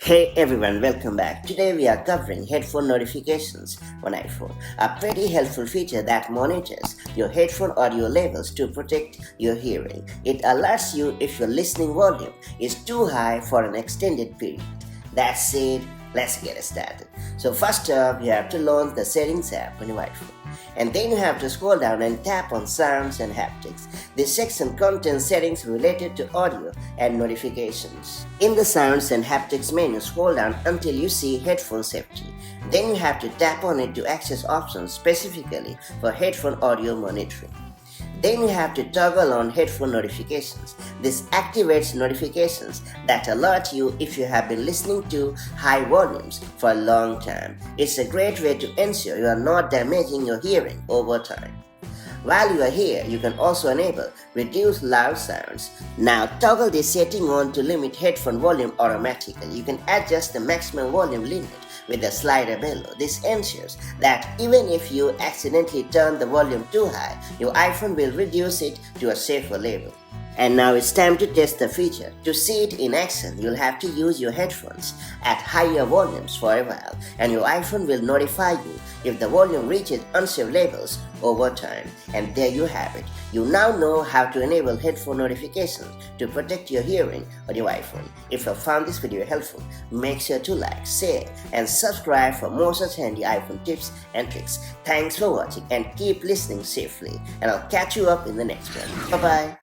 Hey everyone, welcome back. Today we are covering headphone notifications on iPhone, a pretty helpful feature that monitors your headphone audio levels to protect your hearing. It alerts you if your listening volume is too high for an extended period. That's it, let's get started. So first up, you have to launch the Settings app on your iPhone. And then you have to scroll down and tap on Sounds and Haptics. This section contains settings related to audio and notifications. In the Sounds and Haptics menu, scroll down until you see Headphone Safety. Then you have to tap on it to access options specifically for headphone audio monitoring. Then you have to toggle on headphone notifications. This activates notifications that alert you if you have been listening to high volumes for a long time. It's a great way to ensure you are not damaging your hearing over time. While you are here, you can also enable Reduce Loud Sounds. Now toggle this setting on to limit headphone volume automatically. You can adjust the maximum volume limit with the slider below. This ensures that even if you accidentally turn the volume too high, your iPhone will reduce it to a safer level. And now it's time to test the feature. To see it in action, you'll have to use your headphones at higher volumes for a while, and your iPhone will notify you if the volume reaches unsafe levels over time. And there you have it. You now know how to enable headphone notifications to protect your hearing on your iPhone. If you found this video helpful, make sure to like, share, and subscribe for more such handy iPhone tips and tricks. Thanks for watching and keep listening safely. And I'll catch you up in the next one. Bye-bye.